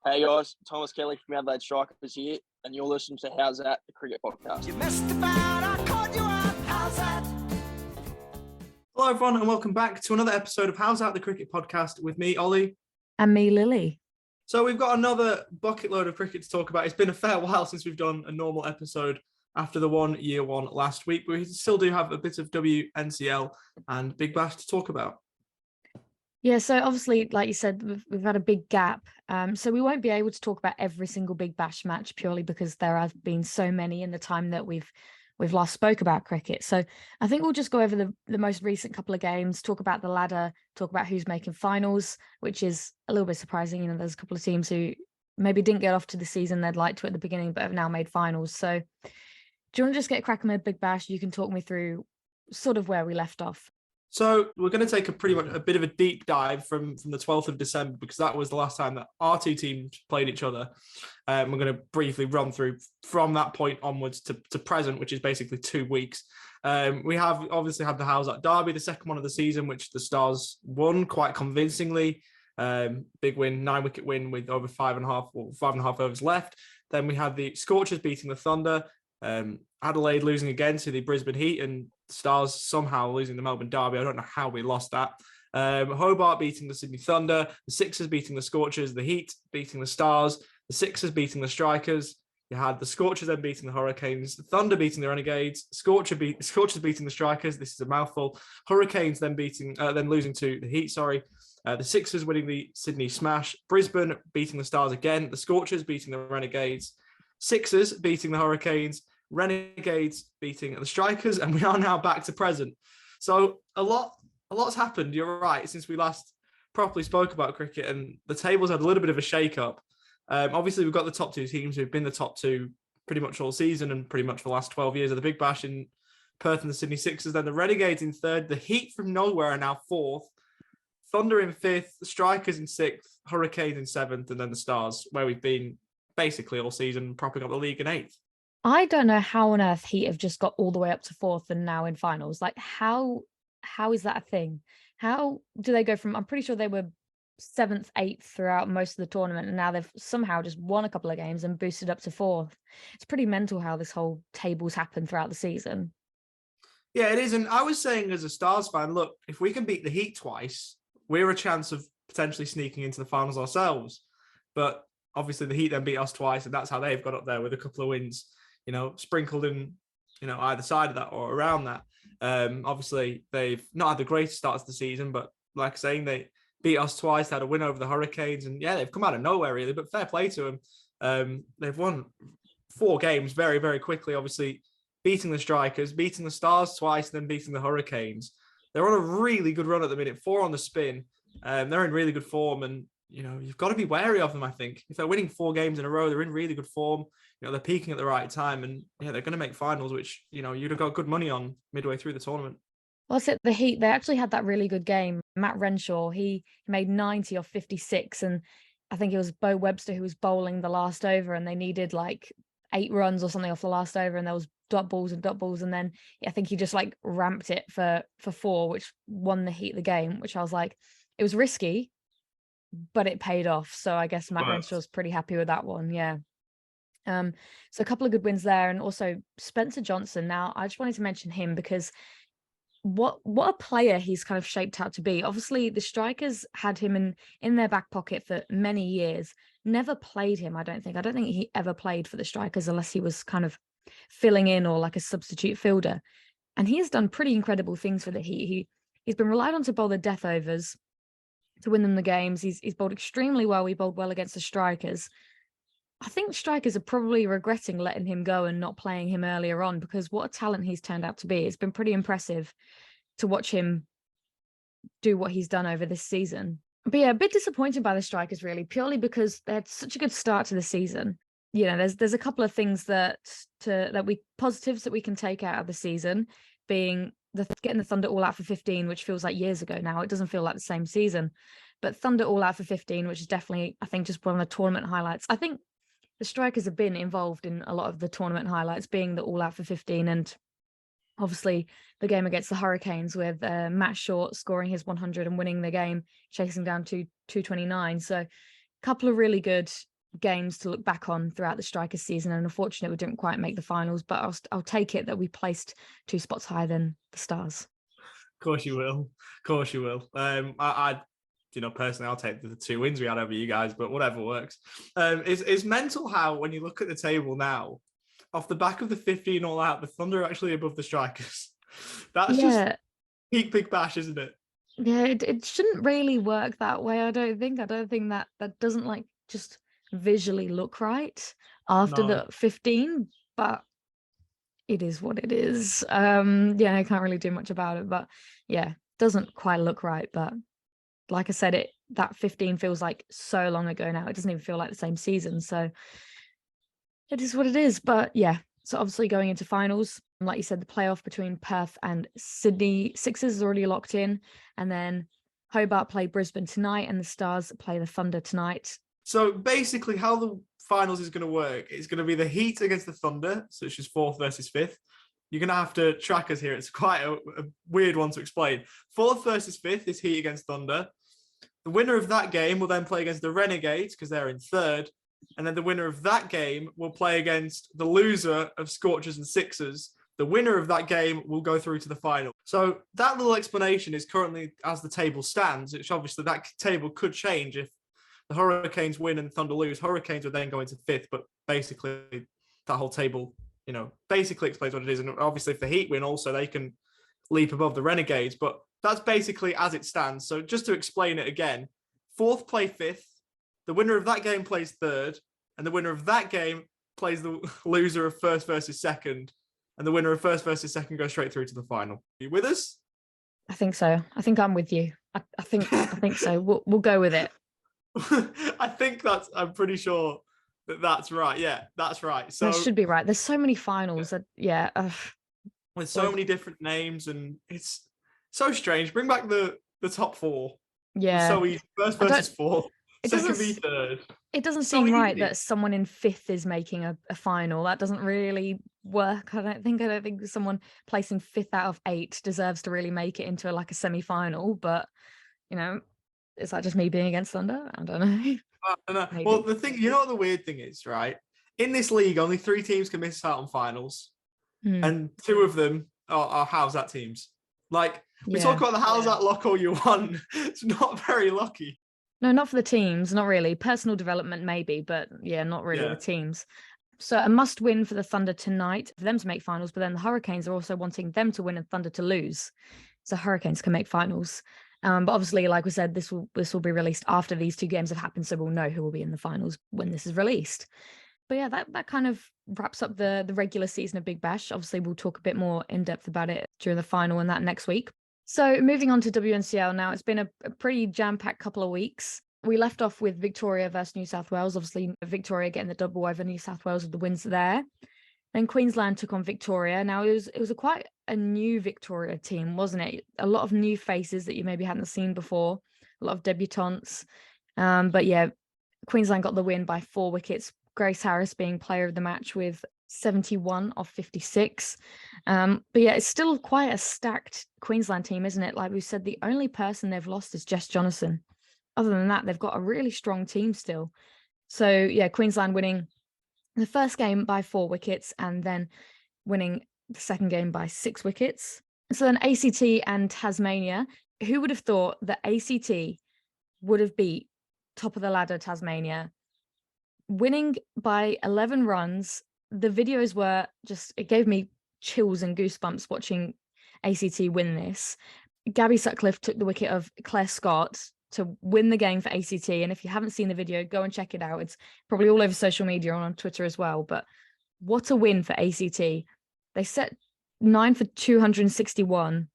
Hey guys, Thomas Kelly from Adelaide Strikers here, and you're listening to How's That, the cricket podcast. You messed about, I called you out. How's that? Hello, everyone, and welcome back to another episode of How's That, the cricket podcast with me, Ollie. And me, Lily. So we've got another bucket load of cricket to talk about. It's been a fair while since we've done a normal episode after the year one last week, but we still do have a bit of WNCL and Big Bash to talk about. Yeah, so obviously, like you said, we've had a big gap. So we won't be able to talk about every single Big Bash match purely because there have been so many in the time that we've last spoke about cricket. So I think we'll just go over the most recent couple of games, talk about the ladder, talk about who's making finals, which is a little bit surprising. You know, there's a couple of teams who maybe didn't get off to the season they'd like to at the beginning, but have now made finals. So do you want to just get cracking with Big Bash? You can talk me through sort of where we left off. So we're going to take a bit of a deep dive from the 12th of December, because that was the last time that our two teams played each other. We're going to briefly run through from that point onwards to present, which is basically 2 weeks. We have obviously had the How's That Derby, the second one of the season, which the Stars won quite convincingly. Big win, 9-wicket win with over 5.5 overs left. Then we had the Scorchers beating the Thunder, Adelaide losing again to the Brisbane Heat, and Stars somehow losing the Melbourne Derby. I don't know how we lost that. Hobart beating the Sydney Thunder, the Sixers beating the Scorchers, the Heat beating the Stars, the Sixers beating the Strikers. You had the Scorchers then beating the Hurricanes, the Thunder beating the Renegades, Scorchers beating the Strikers. This is a mouthful. Hurricanes then losing to the Heat. The Sixers winning the Sydney Smash, Brisbane beating the Stars again, the Scorchers beating the Renegades, Sixers beating the Hurricanes, Renegades beating the Strikers, and we are now back to present. So a lot's happened, you're right, since we last properly spoke about cricket, and the tables had a little bit of a shake-up. Obviously, we've got the top two teams who've been the top two pretty much all season and pretty much for the last 12 years of the Big Bash in Perth and the Sydney Sixers. Then the Renegades in third, the Heat from nowhere are now fourth, Thunder in fifth, the Strikers in sixth, Hurricanes in seventh, and then the Stars, where we've been basically all season propping up the league in eighth. I don't know how on earth Heat have just got all the way up to fourth and now in finals. Like, how is that a thing? How do they go from, I'm pretty sure they were seventh, eighth throughout most of the tournament, and now they've somehow just won a couple of games and boosted up to fourth. It's pretty mental how this whole tables happened throughout the season. Yeah, it is. And I was saying as a Stars fan, look, if we can beat the Heat twice, we're a chance of potentially sneaking into the finals ourselves. But obviously the Heat then beat us twice, and that's how they've got up there with a couple of wins, sprinkled in, either side of that or around that. Obviously, they've not had the greatest start to the season, but like saying, they beat us twice, they had a win over the Hurricanes, and yeah, they've come out of nowhere really, but fair play to them. They've won 4 games very, very quickly, obviously beating the Strikers, beating the Stars twice, and then beating the Hurricanes. They're on a really good run at the minute, 4 on the spin. They're in really good form, and you've got to be wary of them, I think. If they're winning 4 games in a row, they're in really good form. They're peaking at the right time, and yeah, they're going to make finals, which, you'd have got good money on midway through the tournament. Well, that's it. The Heat, they actually had that really good game. Matt Renshaw, he made 90 off 56, and I think it was Bo Webster who was bowling the last over, and they needed like 8 runs or something off the last over, and there was dot balls, and then I think he just like ramped it for 4, which won the Heat the game, which I was like, it was risky, but it paid off. So I guess Matt Renshaw's pretty happy with that one. Yeah. So a couple of good wins there, and also Spencer Johnson. Now, I just wanted to mention him because what a player he's kind of shaped out to be. Obviously, the Strikers had him in their back pocket for many years. Never played him, I don't think. I don't think he ever played for the Strikers unless he was kind of filling in or like a substitute fielder. And he has done pretty incredible things for the Heat. He's been relied on to bowl the death overs to win them the games. He's bowled extremely well. He bowled well against the Strikers. I think Strikers are probably regretting letting him go and not playing him earlier on, because what a talent he's turned out to be. It's been pretty impressive to watch him do what he's done over this season. But yeah, a bit disappointed by the Strikers really, purely because they had such a good start to the season. There's a couple of things positives that we can take out of the season, being getting the Thunder all out for 15, which feels like years ago now. It doesn't feel like the same season, but Thunder all out for 15, which is definitely, I think, just one of the tournament highlights. I think the Strikers have been involved in a lot of the tournament highlights, being the all out for 15, and obviously the game against the Hurricanes with Matt Short scoring his 100 and winning the game, chasing down to 229. So couple of really good games to look back on throughout the Strikers season, and unfortunately we didn't quite make the finals, but I'll take it that we placed 2 spots higher than the Stars. Of course you will. Of course you will. I personally, I'll take the 2 wins we had over you guys, but whatever works. It's mental how, when you look at the table now, off the back of the 15 all out, the Thunder are actually above the Strikers. That's just peak Big Bash, isn't it? Yeah, it shouldn't really work that way. I don't think that doesn't like just visually look right after the 15, but it is what it is. I can't really do much about it, but yeah, doesn't quite look right. But like I said, that 15 feels like so long ago now. It doesn't even feel like the same season. So it is what it is. But yeah, so obviously going into finals, like you said, the playoff between Perth and Sydney Sixers is already locked in. And then Hobart play Brisbane tonight and the Stars play the Thunder tonight. So basically how the finals is going to work, it's going to be the Heat against the Thunder, so it's just 4th versus 5th. You're going to have to track us here. It's quite a weird one to explain. 4th versus 5th is Heat against Thunder. The winner of that game will then play against the Renegades because they're in 3rd. And then the winner of that game will play against the loser of Scorchers and Sixers. The winner of that game will go through to the final. So that little explanation is currently as the table stands, which obviously that table could change if the Hurricanes win and Thunder lose. Hurricanes would then go into 5th, but basically that whole table, basically explains what it is. And obviously if the Heat win also, they can leap above the Renegades, but that's basically as it stands. So just to explain it again, 4th play 5th, the winner of that game plays 3rd, and the winner of that game plays the loser of 1st versus 2nd, and the winner of 1st versus 2nd goes straight through to the final. Are you with us? I think so. I think I'm with you. I think so. We'll go with it. I'm pretty sure that's right. Yeah, that's right. So that should be right. There's so many finals that, with so many different names, and it's so strange. Bring back the top 4. Yeah. So easy. 1st versus 4th. Second v 3rd. It doesn't seem right that someone in 5th is making a final. That doesn't really work. I don't think someone placing 5th out of 8 deserves to really make it into like a semi-final. But is that just me being against Thunder? I don't know. I don't know. Well, the thing, what the weird thing is, right? In this league, only 3 teams can miss out on finals, and 2 of them are how's that teams. Like we talk about the how's that luck all you want. It's not very lucky. No, not for the teams, not really. Personal development maybe, but not really the teams. So a must win for the Thunder tonight for them to make finals, but then the Hurricanes are also wanting them to win and Thunder to lose. So Hurricanes can make finals. But obviously, like we said, this will be released after these 2 games have happened, so we'll know who will be in the finals when this is released. But yeah, that kind of wraps up the regular season of Big Bash. Obviously, we'll talk a bit more in depth about it during the final and that next week. So moving on to WNCL now, it's been a pretty jam-packed couple of weeks. We left off with Victoria versus New South Wales. Obviously, Victoria getting the double over New South Wales with the wins there. Then Queensland took on Victoria. Now it was quite a new Victoria team, wasn't it? A lot of new faces that you maybe hadn't seen before, a lot of debutantes. But yeah, Queensland got the win by 4 wickets. Grace Harris being player of the match with 71 off 56. But yeah, it's still quite a stacked Queensland team, isn't it? Like we said, the only person they've lost is Jess Jonathan. Other than that, they've got a really strong team still. So yeah, Queensland winning the first game by 4 wickets and then winning the second game by 6 wickets. So then ACT and Tasmania, who would have thought that ACT would have beat top of the ladder Tasmania, winning by 11 runs. The videos were just, it gave me chills and goosebumps watching ACT win this. Gabby Sutcliffe took the wicket of Claire Scott to win the game for ACT. And if you haven't seen the video, go and check it out. It's probably all over social media and on Twitter as well. But what a win for ACT. They set 9 for 261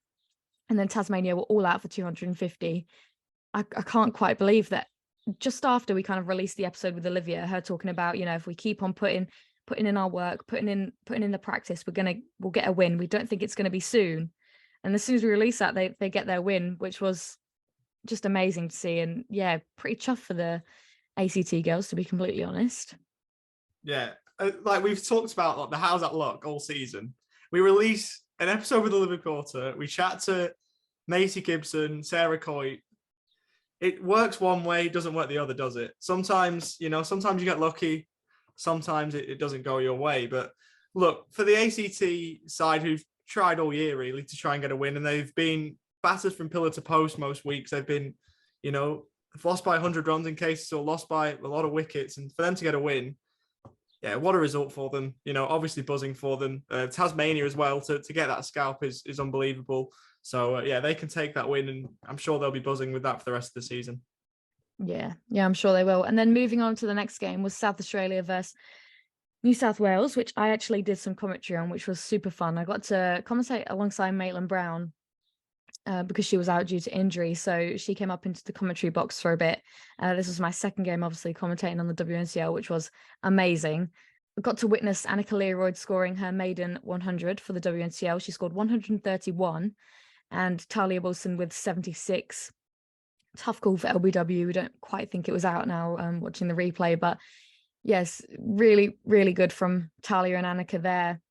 and then Tasmania were all out for 250. I can't quite believe that just after we kind of released the episode with Olivia, her talking about, if we keep on putting in our work, putting in the practice, we'll get a win. We don't think it's going to be soon. And as soon as we release that, they get their win, which was just amazing to see. And yeah, pretty chuffed for the ACT girls, to be completely honest. Yeah, like we've talked about like the how's that luck all season. We release an episode with Olivia Porter. We chat to Macy Gibson, Sarah Coy. it works one way, doesn't work the other, does it? Sometimes, sometimes you get lucky, sometimes it doesn't go your way. But look, for the ACT side, who've tried all year really to try and get a win, and they've been battered from pillar to post most weeks. They've been, lost by 100 runs in cases or lost by a lot of wickets, and for them to get a win, yeah, what a result for them. Obviously buzzing for them. Tasmania as well to get that scalp is unbelievable. So yeah, they can take that win, and I'm sure they'll be buzzing with that for the rest of the season. Yeah, I'm sure they will. And then moving on to the next game was South Australia versus New South Wales, which I actually did some commentary on, which was super fun. I got to commentate alongside Maitland Brown because she was out due to injury. So she came up into the commentary box for a bit. This was my second game, obviously, commentating on the WNCL, which was amazing. I got to witness Annika Learoyd scoring her maiden 100 for the WNCL. She scored 131, and Talia Wilson with 76. Tough call for LBW. We don't quite think it was out now watching the replay, but yes, really, really good from Talia and Annika there.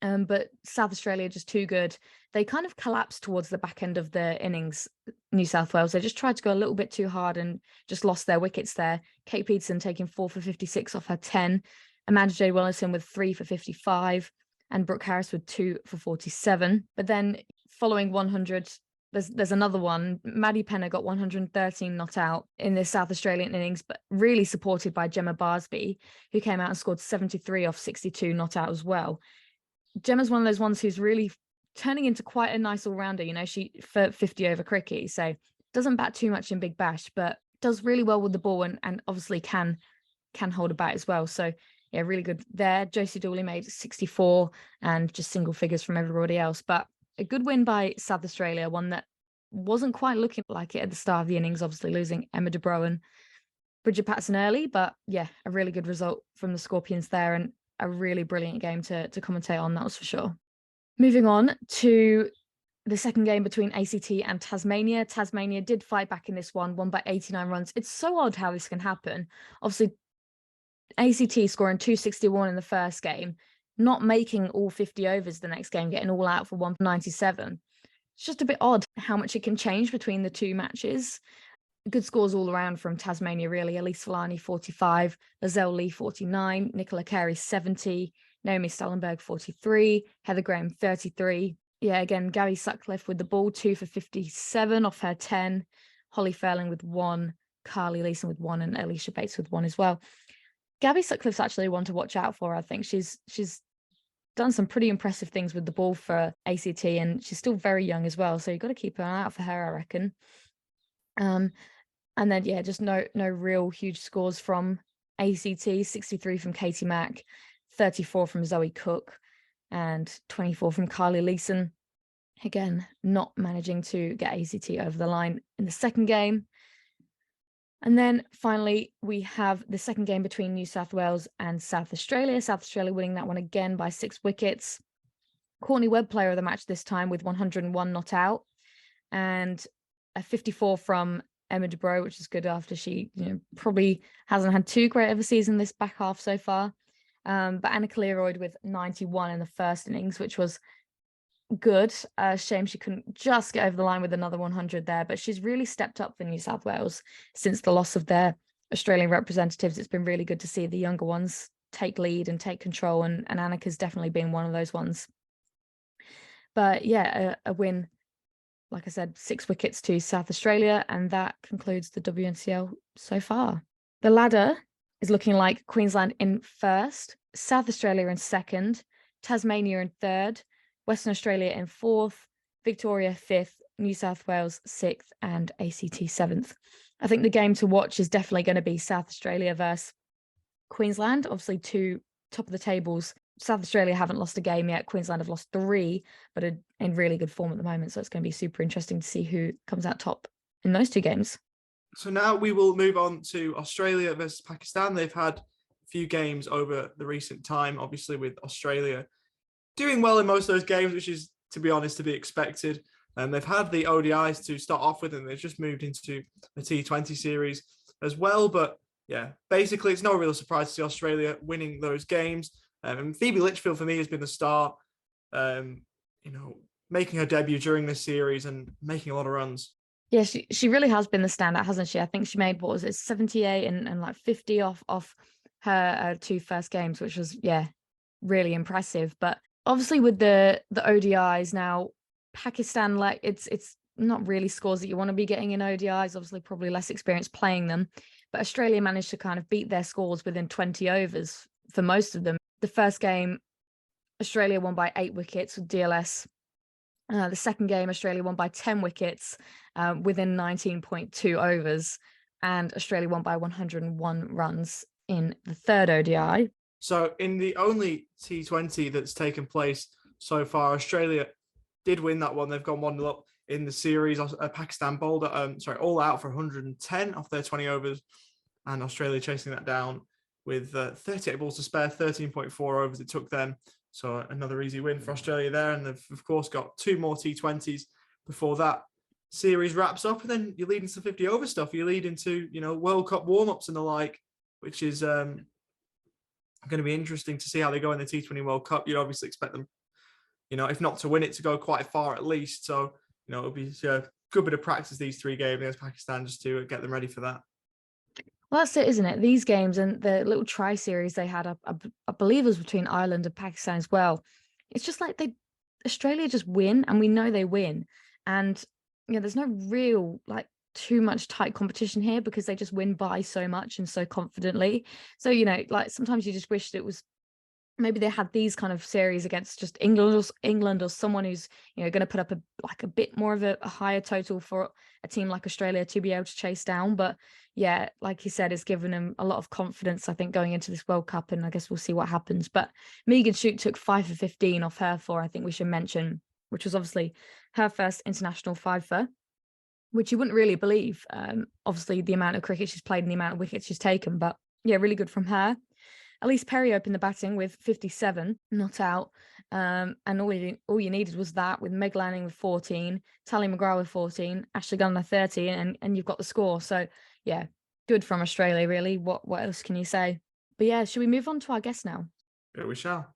But South Australia just too good. They kind of collapsed towards the back end of the innings, New South Wales. They just tried to go a little bit too hard and just lost their wickets there. Kate Peterson taking 4 for 56 off her 10. Amanda Jade Wellington with 3 for 55. And Brooke Harris with 2 for 47. But then following 100, there's another one. Maddie Penner got 113 not out in this South Australian innings, but really supported by Gemma Barsby, who came out and scored 73 off 62 not out as well. Gemma's one of those ones who's really turning into quite a nice all-rounder. She for 50 over cricket, so doesn't bat too much in Big Bash, but does really well with the ball and obviously can hold a bat as well. So yeah, really good there. Josie Dooley made 64 and just single figures from everybody else. But a good win by South Australia, one that wasn't quite looking like it at the start of the innings, obviously losing Emma De Bro and Bridget Patterson early. But yeah, a really good result from the Scorpions there, and a really brilliant game to commentate on, that was for sure. Moving on to the second game between ACT and Tasmania. Tasmania did fight back in this one, won by 89 runs. It's so odd how this can happen. Obviously, ACT scoring 261 in the first game, not making all 50 overs the next game, getting all out for 197. It's just a bit odd how much it can change between the two matches. Good scores all around from Tasmania, really. Elise Falani, 45, Lizelle Lee, 49, Nicola Carey, 70, Naomi Stallenberg, 43, Heather Graham, 33. Yeah, again, Gabby Sutcliffe with the ball, 2 for 57 off her 10, Holly Furling with 1, Carly Leeson with 1, and Alicia Bates with 1 as well. Gabby Sutcliffe's actually one to watch out for, I think. She's done some pretty impressive things with the ball for ACT, and she's still very young as well, so you've got to keep an eye out for her, I reckon. And then, yeah, just no real huge scores from ACT, 63 from Katie Mack, 34 from Zoe Cook, and 24 from Carly Leeson. Again, not managing to get ACT over the line in the second game. And then finally, we have the second game between New South Wales and South Australia. South Australia winning that one again by 6 wickets. Courtney Webb, player of the match this time, with 101 not out, and a 54 from Emma De Bro, which is good after she probably hasn't had too great of a season this back half so far. But Annika Learoyd with 91 in the first innings, which was good. Shame she couldn't just get over the line with another 100 there, but she's really stepped up for New South Wales since the loss of their Australian representatives. It's been really good to see the younger ones take lead and take control, and Annika's definitely been one of those ones. But yeah, a win, like I said, 6 wickets to South Australia, and that concludes the WNCL so far. The ladder is looking like Queensland in first, South Australia in second, Tasmania in third, Western Australia in fourth, Victoria fifth, New South Wales sixth, and ACT seventh. I think the game to watch is definitely going to be South Australia versus Queensland. Obviously, 2 top of the tables. South Australia haven't lost a game yet. Queensland have lost 3, but are in really good form at the moment. So it's going to be super interesting to see who comes out top in those 2 games. So now we will move on to Australia versus Pakistan. They've had a few games over the recent time, obviously with Australia doing well in most of those games, which is, to be honest, to be expected. And they've had the ODIs to start off with, and they've just moved into the T20 series as well. But yeah, basically it's no real surprise to see Australia winning those games. And Phoebe Litchfield for me has been the star, making her debut during this series and making a lot of runs. Yeah, she really has been the standout, hasn't she? I think she made, what was it, 78 and like 50 off her two first games, which was, yeah, really impressive. But obviously with the ODIs now, Pakistan, like it's not really scores that you want to be getting in ODIs, obviously probably less experience playing them. But Australia managed to kind of beat their scores within 20 overs for most of them. The first game, Australia won by 8 wickets with DLS. The second game, Australia won by 10 wickets within 19.2 overs, and Australia won by 101 runs in the third ODI. So in the only T20 that's taken place so far, Australia did win that one. They've gone 1-0 up in the series. Pakistan bowled all out for 110 off their 20 overs, and Australia chasing that down with 38 balls to spare, 13.4 overs it took them. So another easy win for Australia there. And they've, of course, got 2 more T20s before that series wraps up. And then you lead into 50 over stuff. You lead into, World Cup warm-ups and the like, which is going to be interesting to see how they go in the T20 World Cup. You'd obviously expect them, if not to win it, to go quite far at least. So, it'll be a good bit of practice, these 3 games against Pakistan, just to get them ready for that. Well, that's it, isn't it? These games and the little tri-series they had, I believe it was between Ireland and Pakistan as well. It's just like Australia just win, and we know they win. And, there's no real, too much tight competition here because they just win by so much and so confidently. So, sometimes you just wish that it was, maybe they had these kind of series against just England or someone who's, going to put up a bit more of a higher total for a team like Australia to be able to chase down. But yeah, like you said, it's given them a lot of confidence, I think, going into this World Cup, and I guess we'll see what happens. But Megan Schutt took 5 for 15 off her 4, I think we should mention, which was obviously her first international 5 for, which you wouldn't really believe, obviously the amount of cricket she's played and the amount of wickets she's taken. But yeah, really good from her. Ellyse Perry opened the batting with 57, not out. And all you needed was that, with Meg Lanning with 14, Tally McGrath with 14, Ashley Gunner 30, and you've got the score. So yeah, good from Australia, really. What else can you say? But yeah, should we move on to our guest now? Yeah, we shall.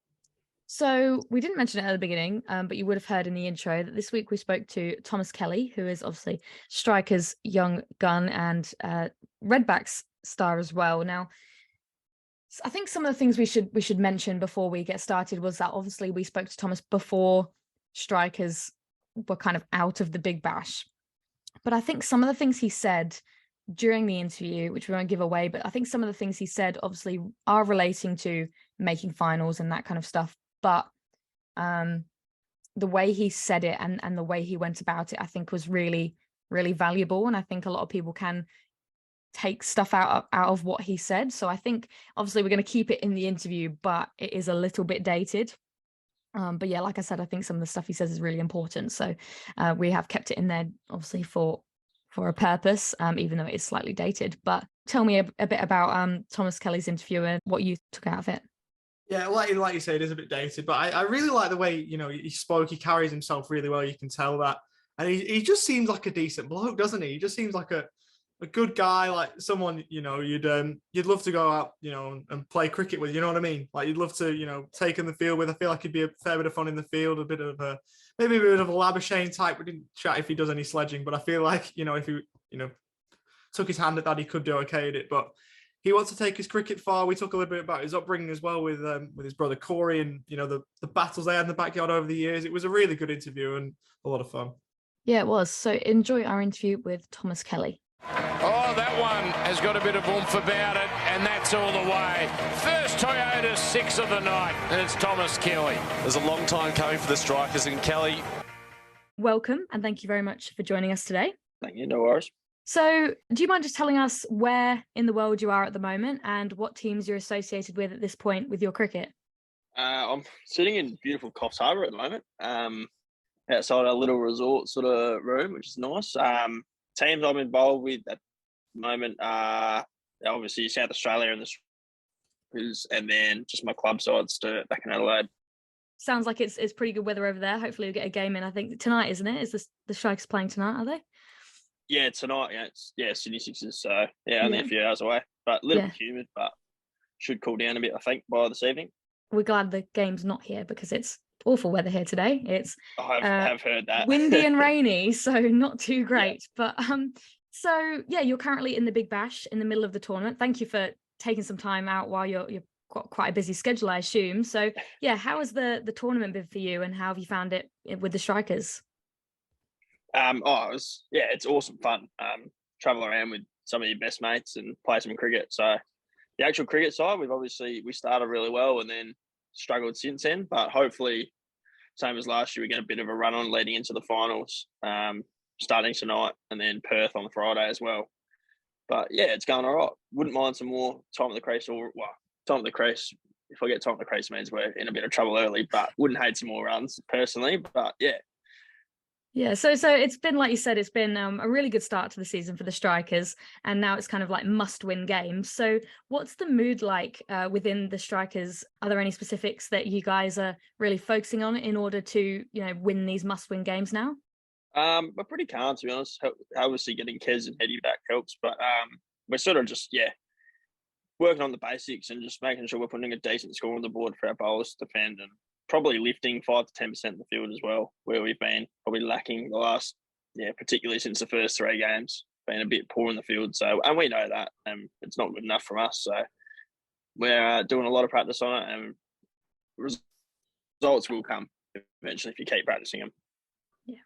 So we didn't mention it at the beginning, but you would have heard in the intro that this week we spoke to Thomas Kelly, who is obviously Striker's young gun and Redbacks star as well. Now, I think some of the things we should mention before we get started was that obviously we spoke to Thomas before Strikers were kind of out of the Big Bash. But I think some of the things he said during the interview, which we won't give away, but I think some of the things he said obviously are relating to making finals and that kind of stuff. But the way he said it and the way he went about it, I think was really, really valuable. And I think a lot of people can take stuff out of what he said. So I think obviously we're going to keep it in the interview, but it is a little bit dated. But yeah, like I said, I think some of the stuff he says is really important. So we have kept it in there obviously for a purpose, even though it is slightly dated. But tell me a bit about Thomas Kelly's interview and what you took out of it. Yeah, like you say, it is a bit dated, but I really like the way, he spoke. He carries himself really well. You can tell that. And he just seems like a decent bloke, doesn't he? He just seems like a good guy, like someone, you'd love to go out, and play cricket with, you know what I mean? Like you'd love to, take in the field with. I feel like he'd be a fair bit of fun in the field, maybe a bit of a Labuschagne type. We didn't chat if he does any sledging, but I feel like, if he, took his hand at that, he could do okay at it. But he wants to take his cricket far. We talk a little bit about his upbringing as well with his brother Corey and, the battles they had in the backyard over the years. It was a really good interview and a lot of fun. Yeah, it was. So enjoy our interview with Thomas Kelly. Oh, that one has got a bit of oomph about it, and that's all the way. First Toyota 6 of the night, and it's Thomas Kelly. There's a long time coming for the Strikers, and Kelly. Welcome, and thank you very much for joining us today. Thank you, no worries. So do you mind just telling us where in the world you are at the moment and what teams you're associated with at this point with your cricket? I'm sitting in beautiful Coffs Harbour at the moment, outside a little resort sort of room, which is nice. Teams I'm involved with at the moment are obviously South Australia and the Strikers, and then just my club sides back in Adelaide. Sounds like it's pretty good weather over there. Hopefully we'll get a game in, I think, tonight, isn't it? Is the Strikers playing tonight, are they? Yeah, tonight, it's Sydney Sixers, so only a few hours away. But a little bit humid, but should cool down a bit, I think, by this evening. We're glad the game's not here because it's awful weather here today. It's I have heard that. windy and rainy, so not too great. But so yeah, you're currently in the Big Bash in the middle of the tournament. Thank you for taking some time out while you're got quite a busy schedule, I assume. So yeah, how has the tournament been for you, and how have you found it with the Strikers? It's awesome fun. Travel around with some of your best mates and play some cricket. So the actual cricket side, we started really well and then struggled since then. But hopefully, same as last year, we get a bit of a run on leading into the finals, starting tonight and then Perth on Friday as well. But yeah, it's going all right. Wouldn't mind some more time at the crease time at the crease. If I get time at the crease, means we're in a bit of trouble early, but wouldn't hate some more runs personally. But yeah. Yeah, so it's been, like you said, it's been a really good start to the season for the Strikers, and now it's kind of like must-win games. So what's the mood like within the Strikers? Are there any specifics that you guys are really focusing on in order to, win these must-win games now? We're pretty calm, to be honest. Obviously, getting Kez and Hetty back helps, but we're sort of just working on the basics and just making sure we're putting a decent score on the board for our bowlers to defend, and probably lifting 5 to 10% in the field as well, where we've been probably lacking the last, particularly since the first 3 games, been a bit poor in the field. So, and we know that, and it's not good enough from us. So we're doing a lot of practice on it, and results will come eventually if you keep practicing them.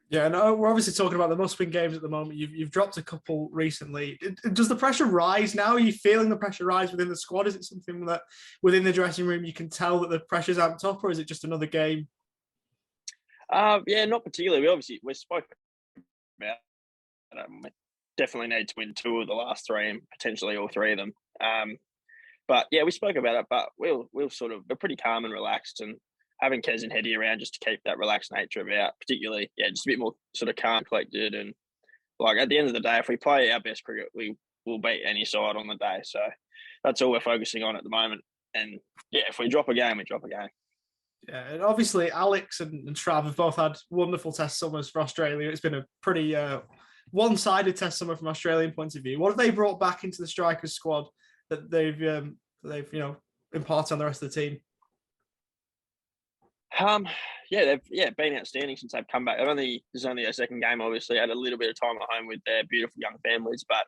Yeah, no, we're obviously talking about the must-win games at the moment. You've dropped a couple recently. Does the pressure rise now? Are you feeling the pressure rise within the squad? Is it something that within the dressing room you can tell that the pressure's amped up, or is it just another game? Not particularly. We spoke about we definitely need to win 2 of the last 3 and potentially all 3 of them. But yeah, we spoke about it, but we're pretty calm and relaxed, and having Kez and Hetty around just to keep that relaxed nature about, particularly, just a bit more sort of calm, collected, and like at the end of the day, if we play our best cricket, we will beat any side on the day. So that's all we're focusing on at the moment. And if we drop a game, we drop a game. Yeah, and obviously Alex and Trav have both had wonderful test summers for Australia. It's been a pretty one-sided test summer from Australian point of view. What have they brought back into the Strikers squad that they've imparted on the rest of the team? They've been outstanding since they've come back. This is only their second game, obviously. Had a little bit of time at home with their beautiful young families, but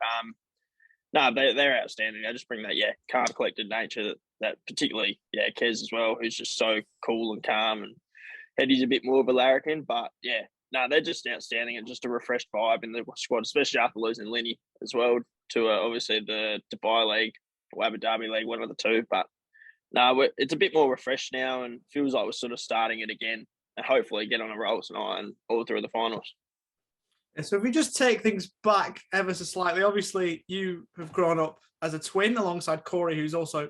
they're outstanding. They just bring that calm, collected nature that particularly Kez as well, who's just so cool and calm, and Eddie's a bit more of a larrikin, but they're just outstanding and just a refreshed vibe in the squad, especially after losing Lenny as well to obviously the Dubai League or Abu Dhabi League, one of the two, but. No, it's a bit more refreshed now and feels like we're sort of starting it again and hopefully get on a roll tonight and all through the finals. Yeah, so if we just take things back ever so slightly, obviously you have grown up as a twin alongside Corey, who's also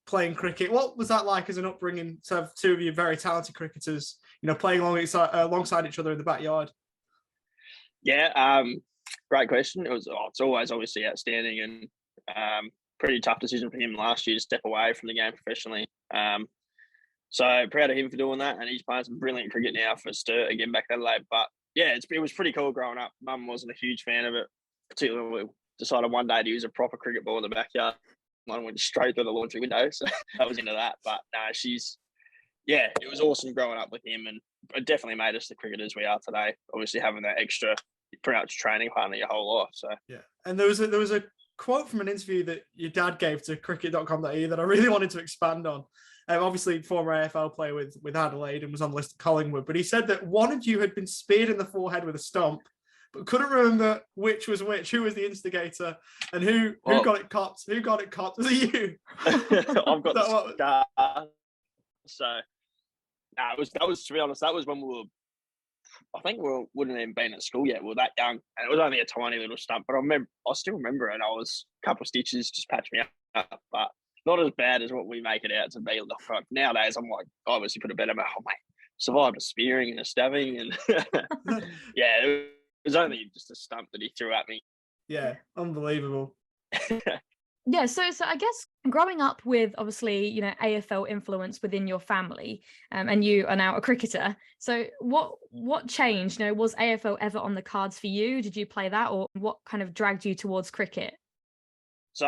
playing cricket. What was that like as an upbringing to have 2 of you very talented cricketers, playing alongside each other in the backyard? Yeah, great question. It's always obviously outstanding and pretty tough decision for him last year to step away from the game professionally. So proud of him for doing that, and he's playing some brilliant cricket now for Sturt again back in Adelaide. But it was pretty cool growing up. Mum wasn't a huge fan of it, particularly when we decided one day to use a proper cricket ball in the backyard. Mine went straight through the laundry window, so I was into that. But it was awesome growing up with him, and it definitely made us the cricketers we are today. Obviously having that extra pretty much training partner your whole life. So and there was a quote from an interview that your dad gave to cricket.com.au that I really wanted to expand on. Obviously, former AFL player with Adelaide and was on the list of Collingwood, but he said that one of you had been speared in the forehead with a stump, but couldn't remember which was which, who was the instigator, and who got it copped. Who got it copped? Was it you? I've got the scar. So, that was to be honest, that was when we were. I think we wouldn't even been at school yet. We were that young, and it was only a tiny little stump. But I still remember it. I was a couple of stitches, just patched me up, but not as bad as what we make it out to be. Nowadays, I'm like, I obviously put a better, survived a spearing and a stabbing, and it was only just a stump that he threw at me. Yeah, unbelievable. Yeah, so I guess growing up with obviously AFL influence within your family, and you are now a cricketer. So what changed? Was AFL ever on the cards for you? Did you play that, or what kind of dragged you towards cricket? So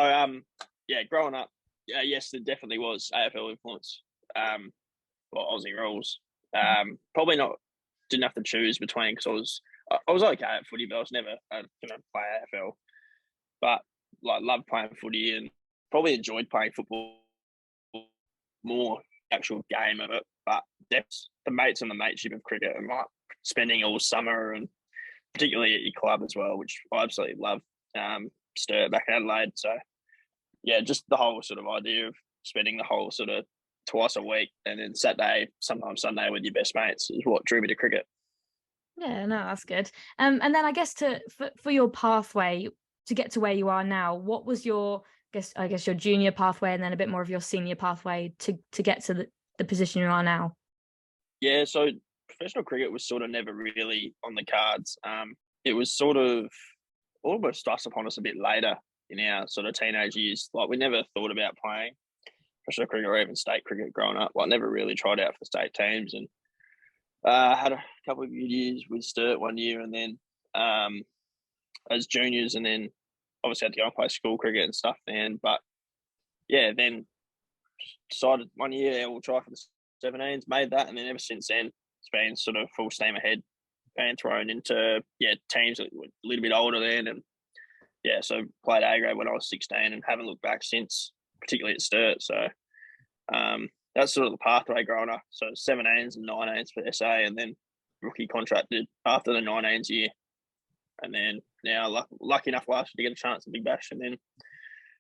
growing up, yes, there definitely was AFL influence. Aussie rules, Probably not. Didn't have to choose between because I was okay at footy, but I was never going to play AFL. But like loved playing footy and probably enjoyed playing football more, actual game of it. But that's the mates and the mateship of cricket and like spending all summer and particularly at your club as well, which I absolutely love. Sturt back in Adelaide. So yeah, just the whole sort of idea of spending the whole sort of twice a week and then Saturday, sometimes Sunday with your best mates is what drew me to cricket. Yeah, no, that's good. And then I guess for your pathway to get to where you are now, what was your I guess your junior pathway and then a bit more of your senior pathway to get to the position you are now? Yeah, so professional cricket was sort of never really on the cards. It was sort of almost thrust upon us a bit later in our sort of teenage years. Like we never thought about playing professional cricket or even state cricket growing up. Like never really tried out for state teams and had a couple of good years with Sturt one year and then as juniors and then obviously had to go and play school cricket and stuff then. But yeah, then decided one year, yeah, we'll try for the 17s, made that. And then ever since then, it's been sort of full steam ahead, being thrown into, teams that were a little bit older then. And yeah, so played A grade when I was 16 and haven't looked back since, particularly at Sturt. So that's sort of the pathway growing up. So 17s and 19s for SA and then rookie contracted after the 19s year. And then now lucky enough last year to get a chance at Big Bash and then,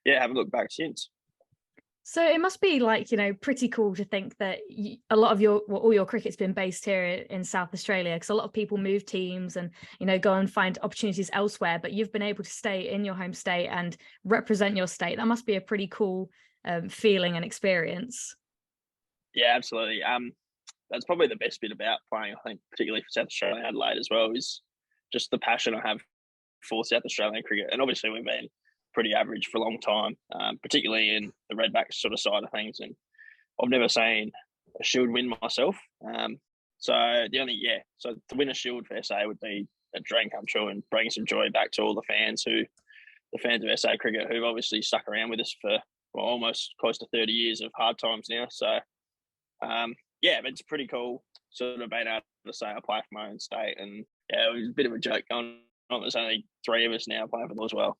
haven't looked back since. So it must be like, pretty cool to think that a lot of all your cricket's been based here in South Australia because a lot of people move teams and, go and find opportunities elsewhere, but you've been able to stay in your home state and represent your state. That must be a pretty cool feeling and experience. Yeah, absolutely. That's probably the best bit about playing, I think, particularly for South Australia and Adelaide as well, is just the passion I have for South Australian cricket. And obviously we've been pretty average for a long time, particularly in the Redbacks sort of side of things. And I've never seen a Shield win myself. So to win a Shield for SA would be a dream come true and bring some joy back to all the fans of SA cricket who've obviously stuck around with us for almost close to 30 years of hard times now. So it's pretty cool sort of being able to say I play for my own state. And it was a bit of a joke going on. There's only 3 of us now playing for them as well.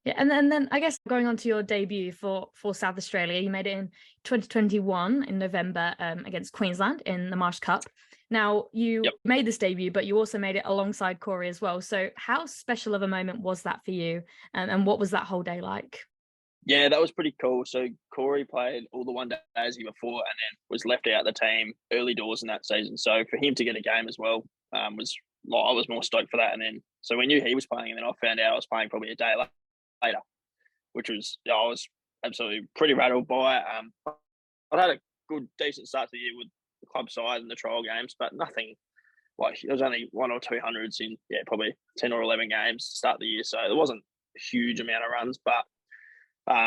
Yeah, and then I guess going on to your debut for South Australia, you made it in 2021 in November against Queensland in the Marsh Cup. Now, you made this debut, but you also made it alongside Corey as well. So how special of a moment was that for you? And what was that whole day like? Yeah, that was pretty cool. So Corey played all the one days before and then was left out of the team early doors in that season. So for him to get a game as well I was more stoked for that. And then so we knew he was playing, and then I found out I was playing probably a day later, which was I was absolutely pretty rattled by it. I'd had a good, decent start to the year with the club side and the trial games, but nothing like there was only 1 or 2 hundreds in probably 10 or 11 games to start the year, so there wasn't a huge amount of runs. But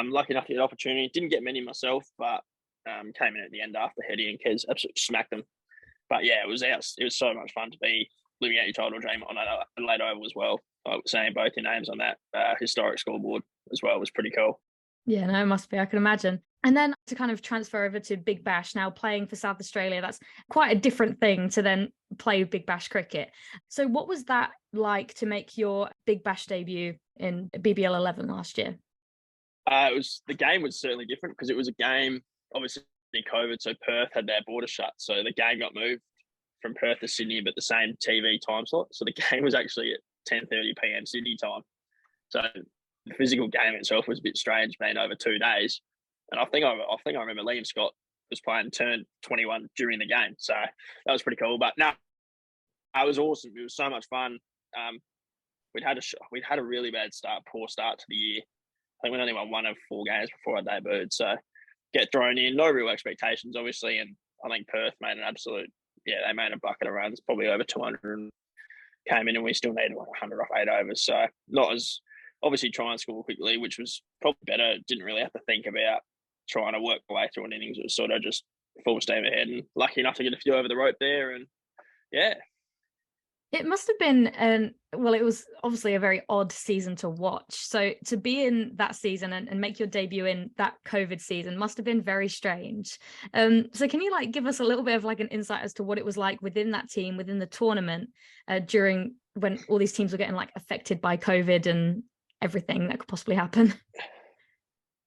lucky enough to get an opportunity. Didn't get many myself, but came in at the end after Hetty and Kez absolutely smacked them. But yeah, it was so much fun to be living out your childhood dream on Adelaide Oval as well. Saying both your names on that historic scoreboard as well was pretty cool. Yeah, no, it must be. I can imagine. And then to kind of transfer over to Big Bash, now playing for South Australia, that's quite a different thing to then play Big Bash cricket. So what was that like to make your Big Bash debut in BBL 11 last year? The game was certainly different because it was a game, obviously COVID, so Perth had their border shut. So the game got moved from Perth to Sydney, but the same TV time slot. So the game was actually at 10:30 p.m. Sydney time. So the physical game itself was a bit strange, being over 2 days. And I think I remember Liam Scott was playing turn 21 during the game, so that was pretty cool. But no, it was awesome. It was so much fun. We'd had a really poor start to the year. I think we only won 1 of 4 games before I debuted. So get thrown in, no real expectations, obviously. And I think Perth made an absolute, they made a bucket of runs, probably over 200, and came in and we still needed 100 off 8 overs. So not as obviously try and score quickly, which was probably better. Didn't really have to think about trying to work my way through an innings. It was sort of just full steam ahead, and lucky enough to get a few over the rope there. And It must have been well, it was obviously a very odd season to watch. So to be in that season and make your debut in that COVID season must have been very strange. So can you like give us a little bit of like an insight as to what it was like within that team, within the tournament, during when all these teams were getting like affected by COVID and everything that could possibly happen?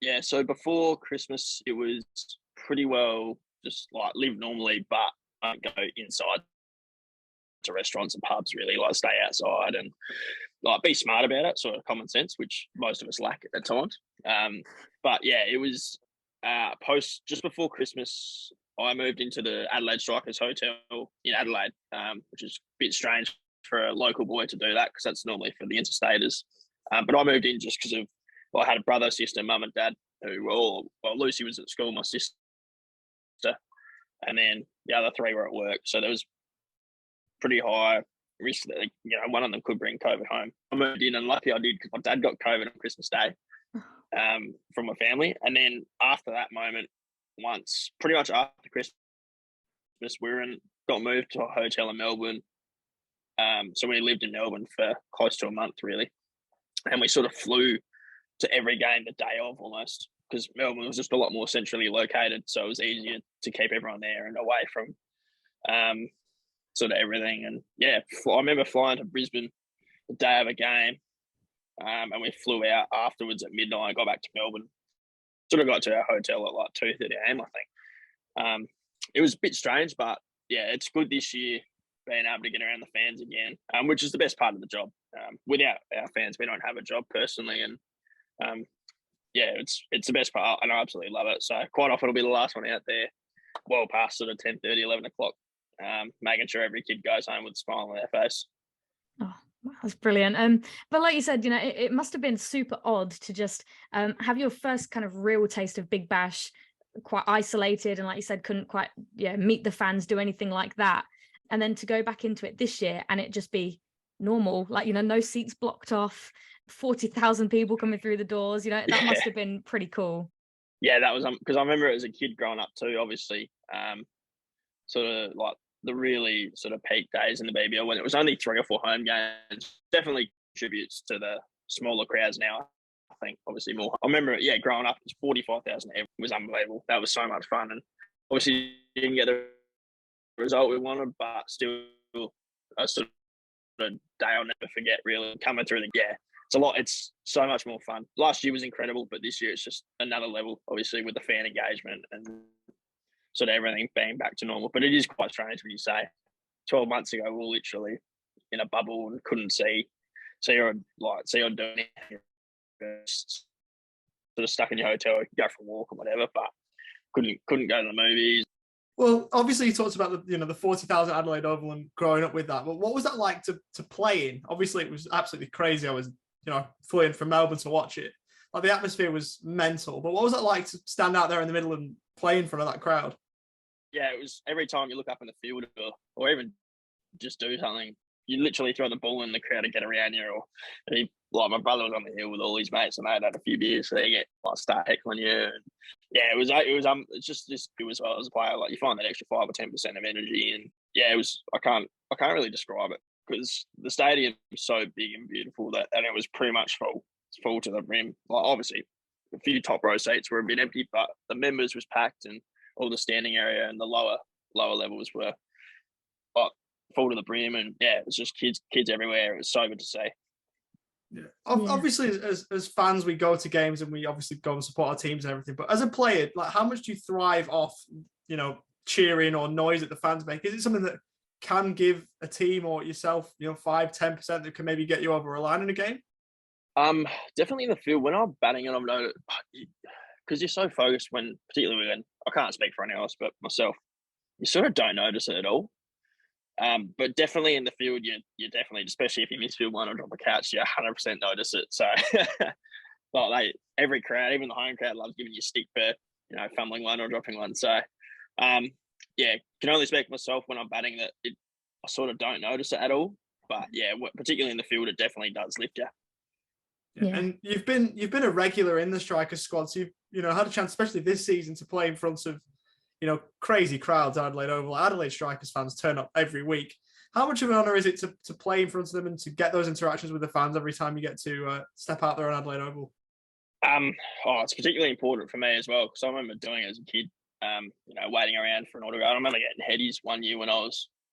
Yeah, so before Christmas, it was pretty well just like live normally, but I don't go inside to restaurants and pubs really, like stay outside and like be smart about it, sort of common sense, which most of us lack at times. But yeah, it was just before Christmas. I moved into the Adelaide Strikers Hotel in Adelaide, which is a bit strange for a local boy to do that because that's normally for the interstaters. But I moved in just because I had a brother, sister, mum, and dad who were all, well, Lucy was at school, my sister, and then the other three were at work. So there was pretty high risk that, one of them could bring COVID home. I moved in and lucky I did because my dad got COVID on Christmas Day from my family. And then after that moment, pretty much after Christmas, got moved to a hotel in Melbourne. So we lived in Melbourne for close to a month really. And we sort of flew to every game the day of almost because Melbourne was just a lot more centrally located. So it was easier to keep everyone there and away from sort of everything. And yeah, I remember flying to Brisbane the day of a game, and we flew out afterwards at midnight. I got back to Melbourne, sort of got to our hotel at like 2:30 a.m. I think. It was a bit strange, but yeah, it's good this year being able to get around the fans again, which is the best part of the job. Without our fans, we don't have a job personally, and yeah, it's the best part, and I absolutely love it. So quite often it'll be the last one out there, well past sort of 10:30, 11 o'clock. Making sure every kid goes home with a smile on their face. Oh, that's brilliant. But like you said, it must have been super odd to just have your first kind of real taste of Big Bash, quite isolated, and like you said, couldn't quite meet the fans, do anything like that, and then to go back into it this year and it just be normal, like no seats blocked off, 40,000 people coming through the doors. That must have been pretty cool. Yeah, that was because I remember as a kid growing up too. Obviously, sort of like the really sort of peak days in the BBL when it was only 3 or 4 home games, definitely contributes to the smaller crowds now. I think obviously more. I remember, growing up, it was 45,000. It was unbelievable. That was so much fun, and obviously didn't get the result we wanted, but still a sort of day I'll never forget. Really coming through it's a lot. It's so much more fun. Last year was incredible, but this year it's just another level. Obviously with the fan engagement and sort of everything being back to normal. But it is quite strange when you say 12 months ago, we were literally in a bubble and couldn't see or doing anything. Sort of stuck in your hotel, go for a walk or whatever, but couldn't go to the movies. Well, obviously you talked about the 40,000 Adelaide Oval and growing up with that. But what was that like to play in? Obviously it was absolutely crazy. I was, flew in from Melbourne to watch it. Like the atmosphere was mental. But what was it like to stand out there in the middle and play in front of that crowd? Yeah, it was every time you look up in the field or even just do something, you literally throw the ball in the crowd and get around you. Or like my brother was on the hill with all his mates and they'd had a few beers, so they get start heckling you. And yeah, it was just as a player, like you find that extra 5 or 10% of energy, and yeah, it was. I can't really describe it because the stadium is so big and beautiful and it was pretty much full to the rim. Like obviously, a few top row seats were a bit empty, but the members was packed and all the standing area and the lower levels were full to the brim, and yeah, it was just kids everywhere. It was so good to see. Yeah. Obviously, as fans, we go to games and we obviously go and support our teams and everything. But as a player, like how much do you thrive off, cheering or noise that the fans make? Is it something that can give a team or yourself, 5-10% that can maybe get you over a line in a game? Definitely in the field when I'm batting and I'm noticed, because you're so focused particularly when I can't speak for anyone else but myself, you sort of don't notice it at all. But definitely in the field, you definitely, especially if you misfield one or drop a catch, you 100% notice it. So, every crowd, even the home crowd, loves giving you a stick for fumbling one or dropping one. So, can only speak for myself when I'm batting that I sort of don't notice it at all. But yeah, particularly in the field, it definitely does lift you. Yeah. And you've been a regular in the Strikers squad, so you've had a chance, especially this season, to play in front of crazy crowds. Adelaide Oval, Adelaide Strikers fans turn up every week. How much of an honour is it to play in front of them and to get those interactions with the fans every time you get to step out there on Adelaide Oval? It's particularly important for me as well because I remember doing it as a kid. Waiting around for an autograph. I remember getting Headies one year when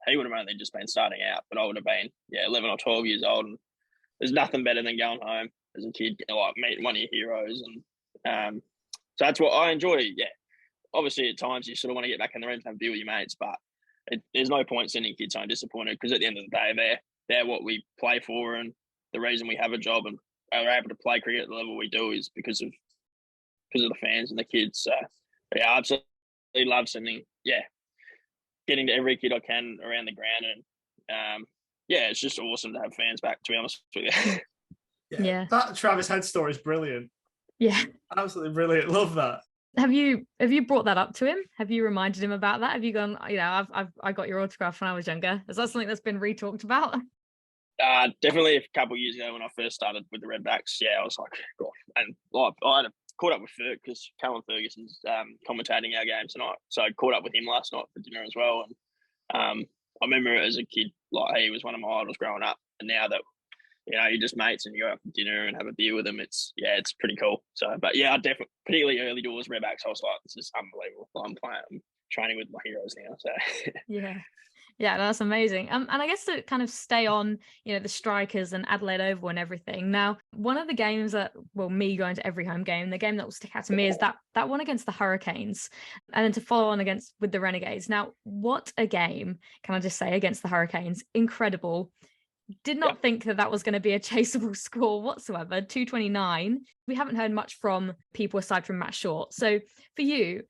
he would have only just been starting out, but I would have been 11 or 12 years old, and there's nothing better than going home as a kid, like meeting one of your heroes, and so that's what I enjoy. Yeah, obviously at times you sort of want to get back in the room and have a beer with your mates, but there's no point sending kids home disappointed because at the end of the day, they're what we play for, and the reason we have a job and are able to play cricket at the level we do is because of the fans and the kids. So yeah, I absolutely love getting to every kid I can around the ground, and it's just awesome to have fans back. To be honest with you. Yeah. That Travis Head story is brilliant. Yeah, Absolutely brilliant. Love that. Have you brought that up to him? Have you reminded him about that? Have you gone, I got your autograph when I was younger? Is that something that's been re-talked about? Definitely a couple of years ago when I first started with the Redbacks. Yeah, I was like, God. And I had caught up with Ferg because Callum Ferguson's commentating our game tonight. So I caught up with him last night for dinner as well. And I remember as a kid, like he was one of my idols growing up. And now that you're just mates and you go out for dinner and have a beer with them, it's pretty cool. So, but yeah, I definitely, particularly early doors Redbacks, I was like, this is unbelievable. I'm training with my heroes now. So Yeah, that's amazing. And I guess to kind of stay on, the Strikers and Adelaide Oval and everything. Now, one of the games me going to every home game, the game that will stick out to me is that one against the Hurricanes, and then to follow on with the Renegades. Now, what a game, can I just say, against the Hurricanes? Incredible. Did not think that was going to be a chaseable score whatsoever. 229. We haven't heard much from people aside from Matt Short. So for you,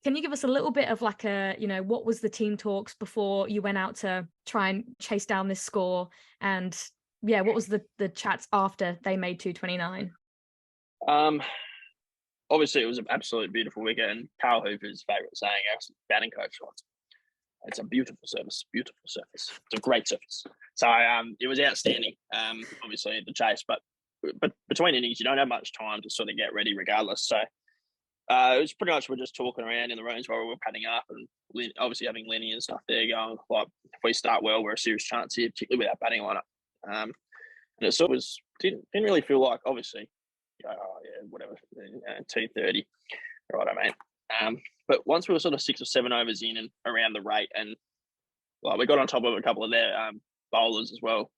can you give us a little bit of like what was the team talks before you went out to try and chase down this score? And what was the chats after they made 229? Obviously it was an absolute beautiful wicket, and Carl Hooper's favourite saying, our batting coach, it's a beautiful surface. It's a great surface. So it was outstanding. Obviously the chase, but between innings you don't have much time to sort of get ready regardless. So it was pretty much we're just talking around in the rooms while we were padding up, and obviously having Lenny and stuff there going, like, if we start well, we're a serious chance here, particularly with our batting lineup. And it sort of didn't really feel like, obviously, whatever, 2:30, right, mate. But once we were sort of 6 or 7 overs in and around the rate, and we got on top of a couple of their bowlers as well,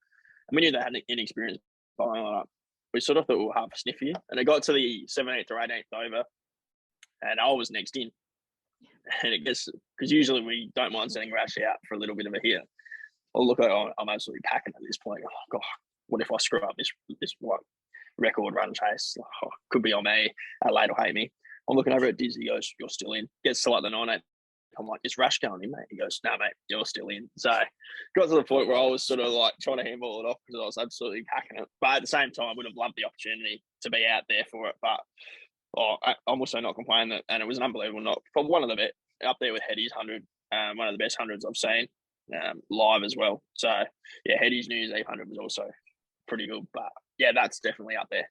and we knew they had an inexperienced bowling lineup. We sort of thought we were half a sniff here, and it got to the 17th or 18th over, and I was next in. And it gets, because usually we don't mind sending Rash out for a little bit of a hit. Well, look, I'm absolutely packing at this point. Oh, God, what if I screw up this record run chase? Could be on me. Adelaide will hate me. I'm looking over at Diz. He goes, you're still in. Gets to like the 9-8. I'm like, is Rash going in, mate? He goes, no, mate, you're still in. So got to the point where I was sort of like trying to handball it off because I was absolutely packing it. But at the same time, I would have loved the opportunity to be out there for it. But I'm also not complaining, and it was an unbelievable knock. Probably one of the best, up there with Headies 100, one of the best hundreds I've seen live as well. So yeah, Headies New Year's Eve 100 was also pretty good, but yeah, that's definitely up there.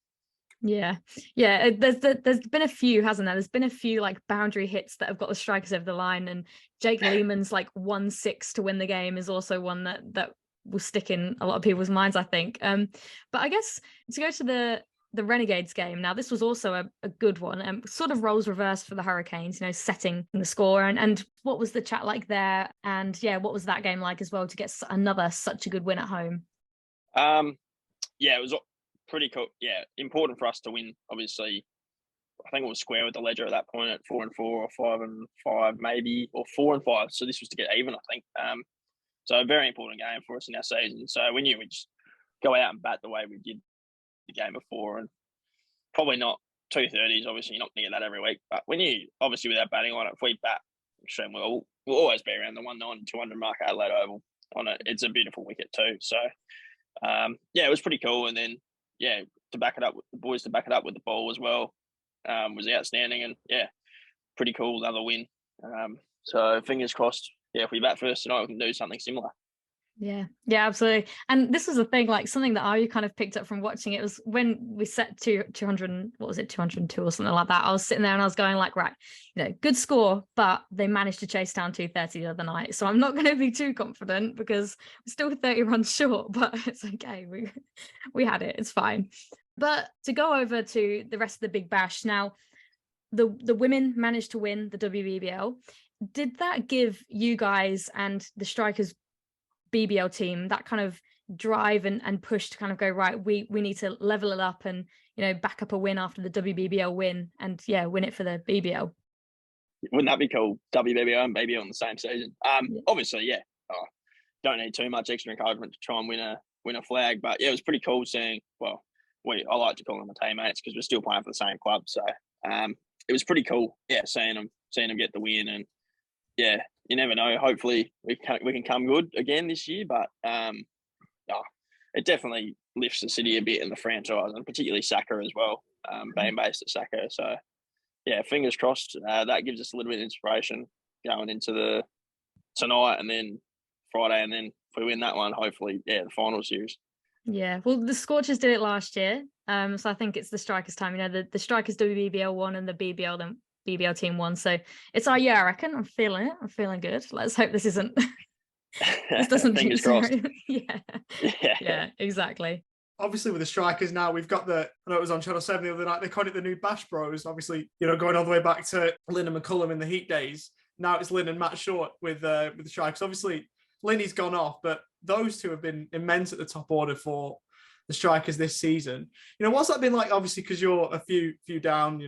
Yeah. There's been a few, hasn't there? There's been a few like boundary hits that have got the Strikers over the line, and Jake Lehman's like 1-6 to win the game is also one that will stick in a lot of people's minds, I think. But I guess to go to the Renegades game, now this was also a good one, and sort of roles reversed for the Hurricanes, setting the score, and what was the chat like there, and what was that game like as well to get such a good win at home? It was pretty cool. Yeah, important for us to win. Obviously, I think it was square with the ledger at that point at 4-4 or 5-5 maybe, or 4-5. So this was to get even, I think. So a very important game for us in our season. So we knew we'd just go out and bat the way we did the game before, and probably not 230s. Obviously, you're not going to get that every week, but we knew, obviously, with our batting line, if we bat extremely well, we'll always be around the 190, 200 mark at Adelaide Oval on it. It's a beautiful wicket too. So, it was pretty cool. And then, to back it up with the boys, to back it up with the ball as well, was outstanding. And pretty cool, another win. So fingers crossed. Yeah, if we bat first tonight, we can do something similar. Yeah, absolutely. And this was the thing, like something that I kind of picked up from watching it was when we set to 200, what was it, 202 or something like that. I was sitting there and I was going like, right, good score, but they managed to chase down 230 the other night. So I'm not going to be too confident because we're still 30 runs short, but it's okay. We had it. It's fine. But to go over to the rest of the Big Bash now, the women managed to win the WBBL. Did that give you guys and the Strikers BBL team that kind of drive and push to kind of go, right, we need to level it up and back up a win after the WBBL win and win it for the BBL? Wouldn't that be cool? WBBL and BBL in the same season. Obviously, don't need too much extra encouragement to try and win a flag, but it was pretty cool seeing. Well, I like to call them the teammates because we're still playing for the same club, so it was pretty cool. Seeing them get the win, and you never know. Hopefully, we can come good again this year. But it definitely lifts the city a bit in the franchise, and particularly Saka as well, being based at Saka. So, fingers crossed. That gives us a little bit of inspiration going into tonight and then Friday, and then if we win that one, hopefully, the final series. Yeah, well, the Scorchers did it last year, so I think it's the Strikers' time. The Strikers WBBL won and the BBL team won, so it's our year. I reckon. I'm feeling it. I'm feeling good. Let's hope this isn't. This doesn't. Fingers crossed. Yeah, exactly. Obviously, with the Strikers now, we've got I know it was on Channel 7 the other night. They called it the new Bash Bros. Obviously, going all the way back to Lynn and McCullum in the Heat days. Now it's Lynn and Matt Short with the Strikers. Obviously, Linny's gone off, but those two have been immense at the top order for the Strikers this season. What's that been like? Obviously, because you're a few down.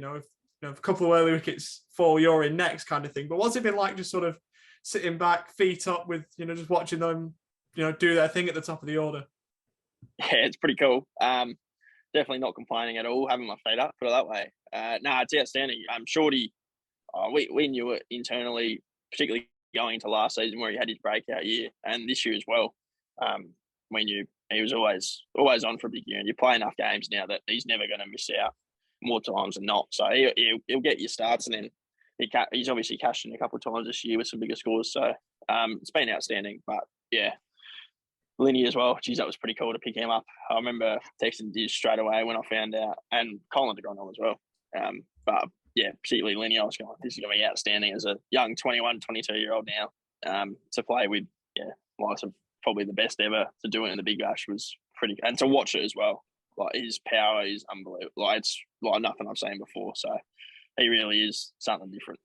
If a couple of early wickets fall, you're in next kind of thing. But what's it been like just sort of sitting back, feet up with, just watching them, do their thing at the top of the order? Yeah, it's pretty cool. Definitely not complaining at all, having my feet up, put it that way. It's outstanding. Shorty, we knew it internally, particularly going into last season where he had his breakout year, and this year as well. We knew he was always on for a big year, and you play enough games now that he's never going to miss out more times than not. So he'll get your starts, and then he's obviously cashed in a couple of times this year with some bigger scores. So it's been outstanding. But Linny as well. Geez, that was pretty cool to pick him up. I remember texting Diz straight away when I found out, and Colin de Grandhomme as well. But particularly Linny, I was going, this is going to be outstanding as a young 21, 22-year-old now. To play with, likes of probably the best ever to do it in the Big Bash was pretty, and to watch it as well. Like, his power is unbelievable. Like, it's like nothing I've seen before. So he really is something different.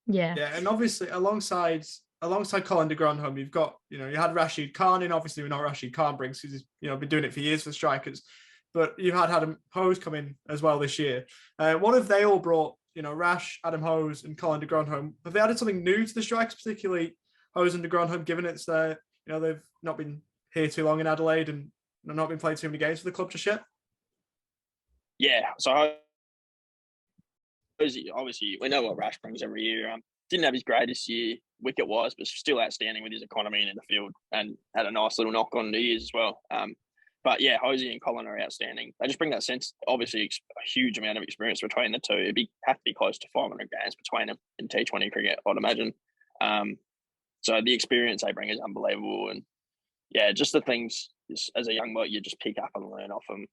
Yeah, and obviously alongside Colin de Grandhomme, you've got, you had Rashid Khan in. Obviously, we know Rashid Khan brings, because he's been doing it for years for the Strikers. But you've had Adam Hose come in as well this year. What have they all brought? Rash, Adam Hose, and Colin de Grandhomme. Have they added something new to the Strikers, particularly Hose and de Grandhomme, given it's they've not been here too long in Adelaide and not been playing too many games for the club just yet? Yeah, so obviously we know what Rash brings every year. Didn't have his greatest year wicket-wise, but still outstanding with his economy and in the field, and had a nice little knock on New Year's as well. But Hosey and Colin are outstanding. They just bring that sense, obviously a huge amount of experience between the two. It'd have to be close to 500 games between them in T20 cricket, I'd imagine. So the experience they bring is unbelievable. And just the things as a young bloke you just pick up and learn off them.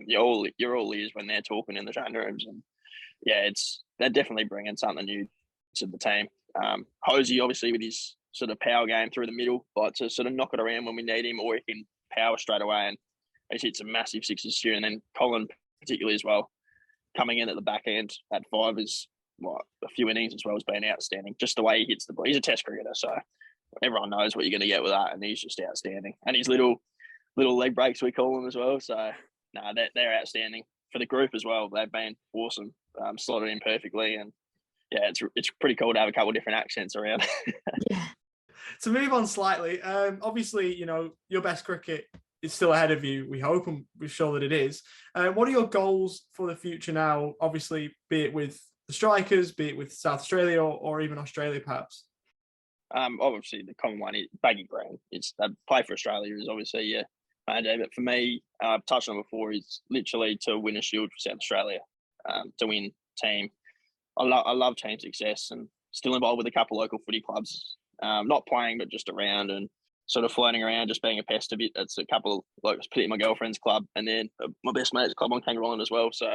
You're all ears when they're talking in the change rooms. And they're definitely bringing something new to the team. Hosey, obviously, with his sort of power game through the middle, like to sort of knock it around when we need him, or he can power straight away, and he's hit some massive sixes here. And then Colin, particularly as well, coming in at the back end at 5 is a few innings as well, has been outstanding. Just the way he hits the ball. He's a test cricketer, so everyone knows what you're going to get with that, and he's just outstanding. And his little leg breaks, we call them as well. So they're outstanding for the group as well. They've been awesome, slotted in perfectly, and it's pretty cool to have a couple of different accents around. To move on slightly, obviously, your best cricket is still ahead of you, we hope, and we're sure that it is. What are your goals for the future now? Obviously, be it with the Strikers, be it with South Australia, or even Australia, perhaps. Obviously, the common one is baggy green. It's play for Australia is obviously mandate. But for me, I've touched on it before, is literally to win a shield for South Australia, to win team. I love team success, and still involved with a couple of local footy clubs. Not playing, but just around, and sort of floating around, just being a pest a bit. That's a couple of like my girlfriend's club, and then my best mate's club on Kangaroo Island as well. So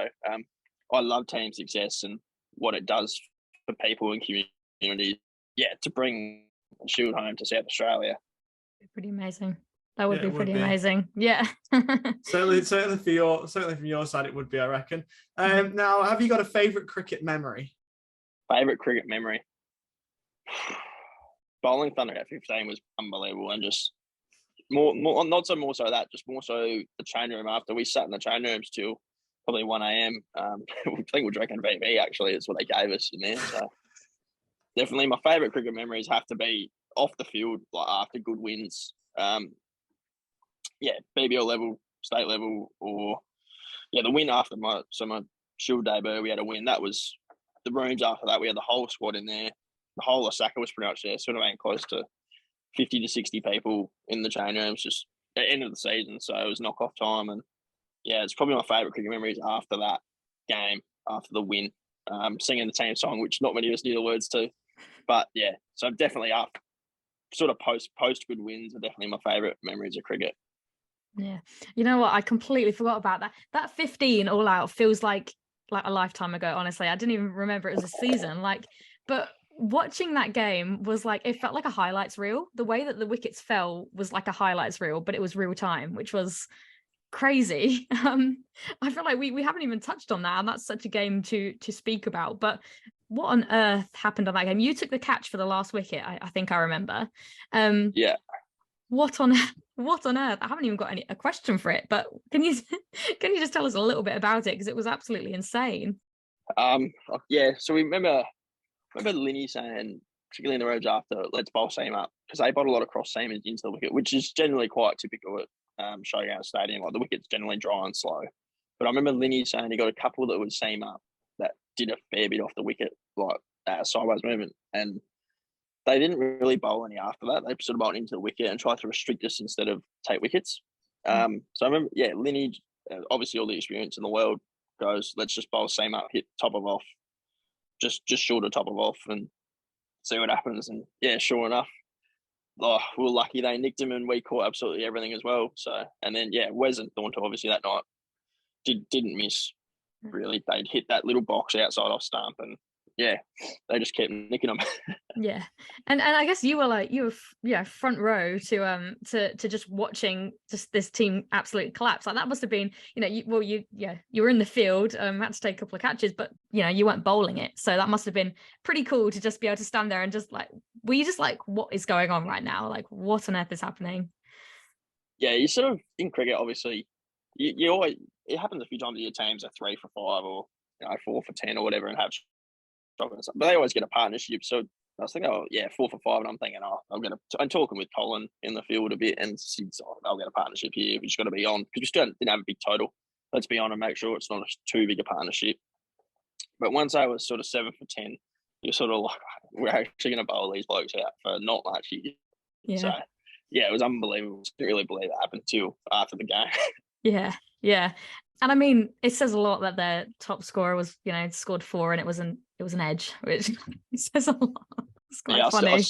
I love team success and what it does for people and communities. Yeah, to bring Shield home to South Australia. Pretty amazing. That would Yeah, be it would pretty be. amazing. Yeah. Certainly from your side, it would be, I reckon. Now, have you got a favourite cricket memory? Favourite cricket memory? Bowling Thunder at 15 was unbelievable, and just more not so more so that, just more so the training room after. We sat in the training rooms till probably 1 a.m. I think we're drinking VB, actually. It's what they gave us in there. So definitely my favourite cricket memories have to be off the field, like after good wins. BBL level, state level, or the win after my Shield debut. We had a win. That was the rooms after that. We had the whole squad in there. The whole of Saka was pretty much there. Sort of around close to 50 to 60 people in the change rooms, just at the end of the season. So it was knock-off time. And it's probably my favourite cricket memories after that game, after the win. Singing the team song, which not many of us knew the words to. But so definitely up. Sort of post good wins are definitely my favourite memories of cricket. Yeah. You know what? I completely forgot about that. That 15 all out feels like a lifetime ago, honestly. I didn't even remember it was a season. But watching that game was it felt like a highlights reel. The way that the wickets fell was like a highlights reel, but it was real time, which was crazy. I feel like we haven't even touched on that, and that's such a game to speak about. But what on earth happened on that game? You took the catch for the last wicket, I think I remember. What on earth? I haven't even got a question for it, but can you just tell us a little bit about it, because it was absolutely insane. So we remember Linny saying, particularly in the roads after, let's bowl seam up, because they bowled a lot of cross seamers into the wicket, which is generally quite typical at Showground Stadium. Like the wicket's generally dry and slow. But I remember Linny saying he got a couple that would seam up that did a fair bit off the wicket, like sideways movement, and they didn't really bowl any after that. They sort of bowled into the wicket and tried to restrict us instead of take wickets. So I remember, Linny, obviously all the experience in the world, goes, let's just bowl seam up, hit top of off, just short of top of off, and see what happens. And sure enough, we were lucky they nicked him, and we caught absolutely everything as well. So, and then Wes and Thornton obviously that night didn't miss really. They'd hit that little box outside off stump, and they just kept nicking them. And I guess you were front row to just watching just this team absolutely collapse. Like that must have been, you were in the field, had to take a couple of catches, but you weren't bowling it, so that must have been pretty cool to just be able to stand there and just were you just what is going on right now? Like, what on earth is happening? You sort of, in cricket, obviously, you always, it happens a few times that your teams are 3 for 5 or 4 for 10 or whatever, and have but they always get a partnership. So I was thinking, 4 for 5, and I'm thinking, I'm talking with Colin in the field a bit, and Sid's, I'll get a partnership here. We just got to be on, because we still didn't have a big total. Let's be on and make sure it's not too big a partnership. But once I was sort of 7 for 10, you're sort of like, we're actually going to bowl these blokes out for not much here. So it was unbelievable. I didn't really believe it happened until after the game. Yeah. And I mean, it says a lot that their top scorer was, scored 4, and it was an edge, which says a lot. It's quite funny.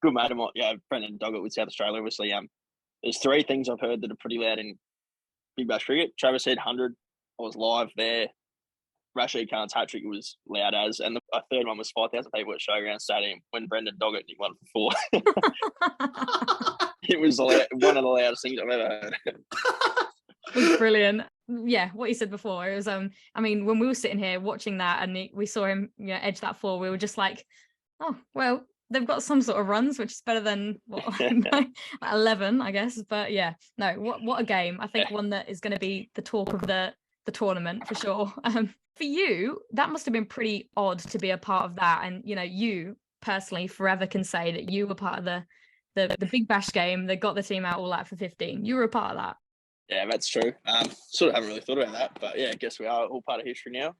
Good mate of mine, Brendan Doggett with South Australia, obviously. There's 3 things I've heard that are pretty loud in Big Bash cricket. Travis said 100. I was live there. Rashid Khan's hat-trick was loud as, and the third one was 5,000 people at Showground Stadium when Brendan Doggett nicked 1 for 4. It was one of the loudest things I've ever heard. It was brilliant. What you said before, it was I mean, when we were sitting here watching that and we saw him edge that 4, we were just like, oh well, they've got some sort of runs, which is better than 11, I guess. But what a game. I think one that is going to be the talk of the tournament for sure. For you, that must have been pretty odd to be a part of that, and you personally forever can say that you were part of the Big Bash game that got the team out all out for 15. You were a part of that. Yeah, that's true. Sort of haven't really thought about that, but I guess we are all part of history now.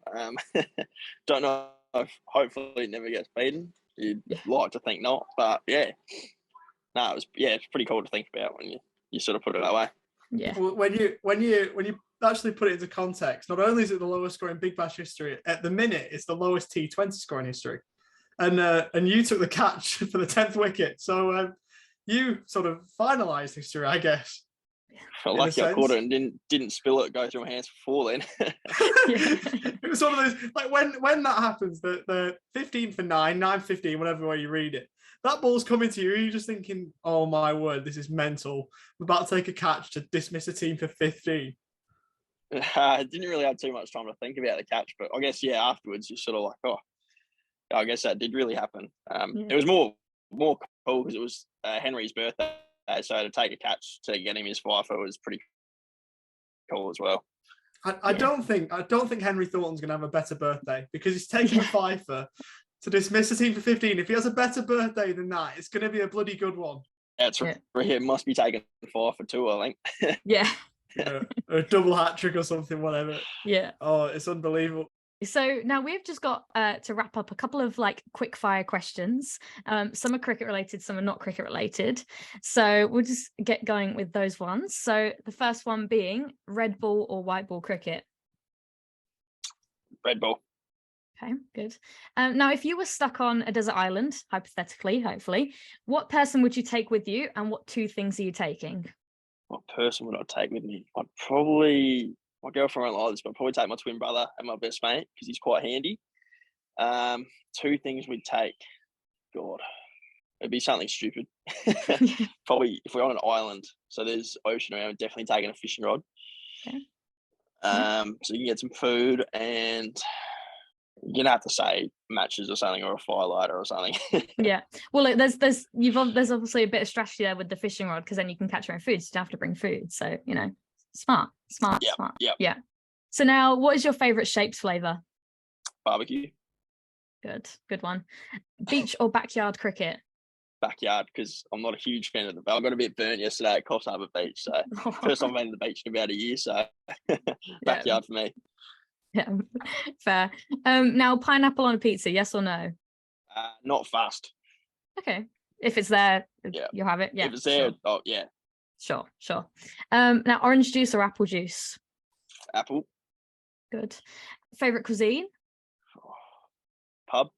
Don't know if hopefully it never gets beaten. You'd like to think not, but it's pretty cool to think about when you sort of put it that way. Yeah. When you actually put it into context, not only is it the lowest score in Big Bash history, at the minute it's the lowest T20 score in history, and you took the catch for the 10th wicket. So you sort of finalised history, I guess. Felt In a lucky I caught sense. it and didn't spill it, go through my hands before then. It was one of those, like when that happens, the 15 for 9, 9-15, whatever way you read it, that ball's coming to you, you're just thinking, oh my word, this is mental. I'm about to take a catch to dismiss a team for 15. I didn't really have too much time to think about the catch, but I guess, yeah, afterwards you're sort of like, oh, I guess that did really happen. It was more cool because it was Henry's birthday, so to take a catch to get him his FIFA was pretty cool as well. I don't think Henry Thornton's going to have a better birthday because he's taking a FIFA to dismiss a team for 15. If he has a better birthday than that, it's going to be a bloody good one. That's right. It must be taking FIFA too, I think. Yeah. A double hat trick or something, whatever. Yeah. Oh, it's unbelievable. So now we've just got to wrap up a couple of like quick fire questions. Some are cricket related, some are not cricket related. So we'll just get going with those ones. So the first one being red ball or white ball cricket. Red ball. Okay, good. Now, if you were stuck on a desert island, hypothetically, hopefully, what person would you take with you and what 2 things are you taking? What person would I take with me? My girlfriend won't like this, but I'd probably take my twin brother and my best mate because he's quite handy. 2 things we'd take. God, it'd be something stupid. Probably if we're on an island, so there's ocean around, we're definitely taking a fishing rod. Okay. So you can get some food and you're gonna have to say matches or something or a firelighter or something. Yeah. Well, there's obviously a bit of strategy there with the fishing rod because then you can catch your own food. So you don't have to bring food. So, you know, smart. Yeah. So now, what is your favorite shapes flavor? Barbecue. Good one. Beach or backyard cricket? Backyard, because I'm not a huge fan of I got a bit burnt yesterday at Coffs Harbour Beach. So first time I've been to the beach in about a year. So backyard for me. Yeah, fair. Now, pineapple on a pizza, yes or no? Not fast. Okay. If it's there, Yeah. you'll have it. Yeah. If it's there, sure. oh yeah. Sure. Now, orange juice or apple juice? Apple. Good. Favorite cuisine? Pub.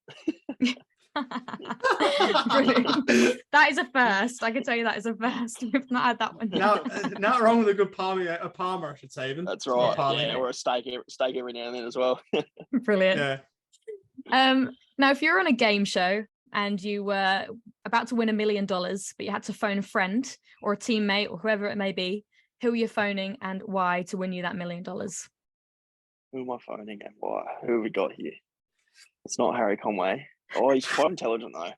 Brilliant. That is a first. I can tell you that is a first. We've not had that one yet. Not wrong with a good Parma, I should say. Even. That's right. Parma. Yeah, or a steak every now and then as well. Brilliant. Yeah. Now, if you're on a game show and you were about to win $1 million, but you had to phone a friend or a teammate or whoever it may be, who are you phoning and why to win you that $1 million? Who am I phoning and why? Who have we got here? It's not Harry Conway. Oh, he's quite intelligent though.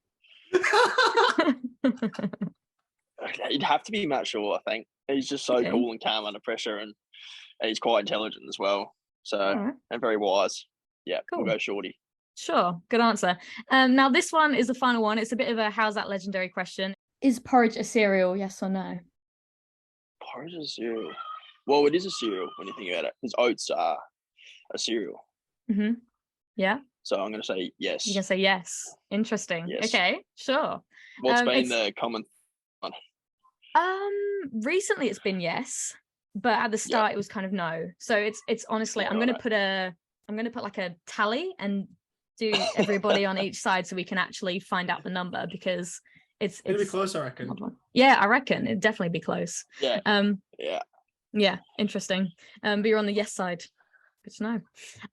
It'd have to be Matt Shaw, I think. He's just so cool and calm under pressure, and he's quite intelligent as well. So and very wise. Yeah, cool. We'll go Shorty. Sure, good answer. Now this one is the final one. It's a bit of a how's that legendary question. Is porridge a cereal? Yes or no? Porridge is a cereal. Well, it is a cereal when you think about it, because oats are a cereal. Mm-hmm. Yeah. So I'm going to say yes. You're going to say yes. Interesting. Yes. Okay, sure. What's been the common one? Recently it's been yes, but at the start it was kind of no. So it's honestly, I'm going to put like a tally and do everybody on each side so we can actually find out the number, because it's It'll be close, I reckon. Yeah, I reckon it'd definitely be close. Yeah. Yeah, interesting. But you're on the yes side. Good to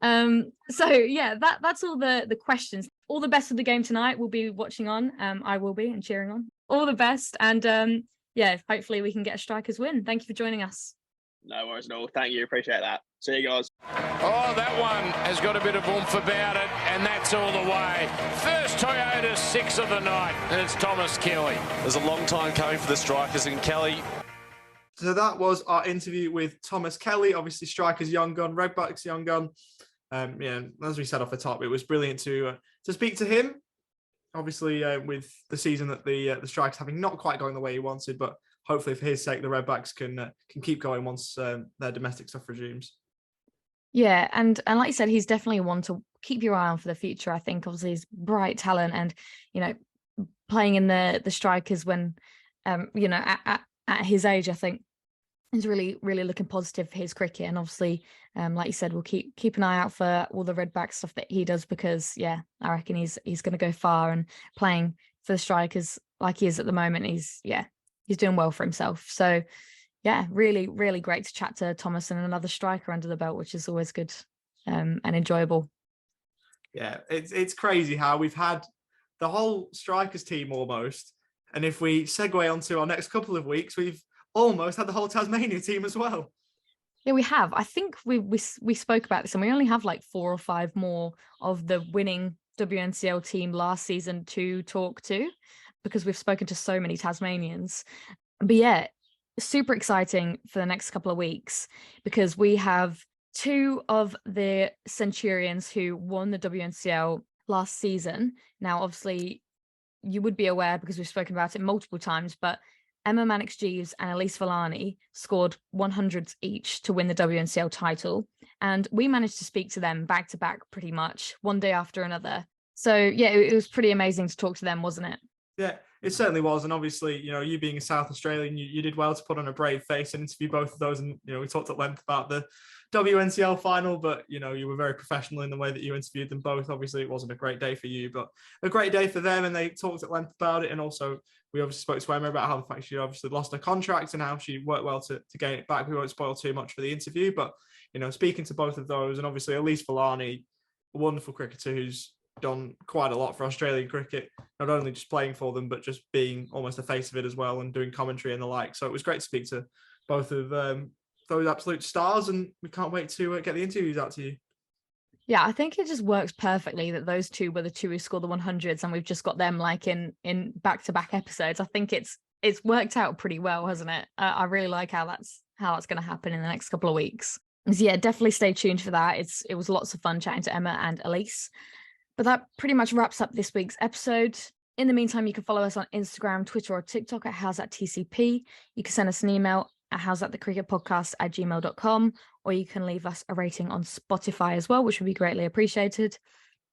know. So yeah, that's all the questions. All the best of the game tonight. We'll be watching on. I will be and cheering on. All the best, and yeah, hopefully we can get a strikers win. Thank you for joining us. No worries at all. Thank you. Appreciate that. See you guys. Oh, that one has got a bit of oomph about it, and that's all the way. First Toyota 6 of the night, and it's Thomas Kelly. There's a long time coming for the strikers, and Kelly. So that was our interview with Thomas Kelly, obviously strikers young gun, Redbacks young gun. Yeah, as we said off the top, it was brilliant to speak to him. Obviously, with the season that the Strikers having not quite going the way he wanted, but hopefully for his sake, the Redbacks can keep going once their domestic stuff resumes. Yeah, and like you said, he's definitely one to keep your eye on for the future. I think obviously he's bright talent, and you know, playing in the Strikers when you know, at his age, I think is really looking positive for his cricket. And obviously, like you said, we'll keep an eye out for all the Redback stuff that he does, because yeah, I reckon he's going to go far, and playing for the Strikers like he is at the moment, he's doing well for himself. So yeah, really, really great to chat to Thomas and another striker under the belt, which is always good and enjoyable. Yeah, it's crazy how we've had the whole strikers team almost. And if we segue onto our next couple of weeks, we've almost had the whole Tasmania team as well. Yeah, we have. I think we spoke about this, and we only have like 4 or 5 more of the winning WNCL team last season to talk to, because we've spoken to so many Tasmanians. But yeah, super exciting for the next couple of weeks, because we have 2 of the Centurions who won the WNCL last season. Now, obviously, you would be aware because we've spoken about it multiple times, but Emma Mannix-Jeeves and Elise Villani scored 100s each to win the WNCL title. And we managed to speak to them back to back pretty much, one day after another. So yeah, it was pretty amazing to talk to them, wasn't it? Yeah, it certainly was. And obviously, you being a South Australian, you did well to put on a brave face and interview both of those. And, we talked at length about the WNCL final, but, you were very professional in the way that you interviewed them both. Obviously, it wasn't a great day for you, but a great day for them. And they talked at length about it. And also, we obviously spoke to Emma about how the fact she obviously lost her contract and how she worked well to gain it back. We won't spoil too much for the interview, but, speaking to both of those, and obviously Elise Villani, a wonderful cricketer who's done quite a lot for Australian cricket, not only just playing for them, but just being almost the face of it as well and doing commentary and the like. So it was great to speak to both of those absolute stars, and we can't wait to get the interviews out to you. Yeah, I think it just works perfectly that those 2 were the 2 who scored the 100s, and we've just got them like in back-to-back episodes. I think it's worked out pretty well, hasn't it? I really like how that's going to happen in the next couple of weeks. So yeah, definitely stay tuned for that. It was lots of fun chatting to Emma and Elise. But that pretty much wraps up this week's episode. In the meantime, you can follow us on Instagram, Twitter, or TikTok at HowsThatTCP. You can send us an email at howsatthecricketpodcast@gmail.com, or you can leave us a rating on Spotify as well, which would be greatly appreciated.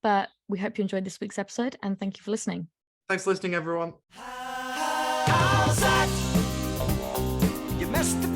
But we hope you enjoyed this week's episode, and thank you for listening. Thanks for listening, everyone. How's that? You missed the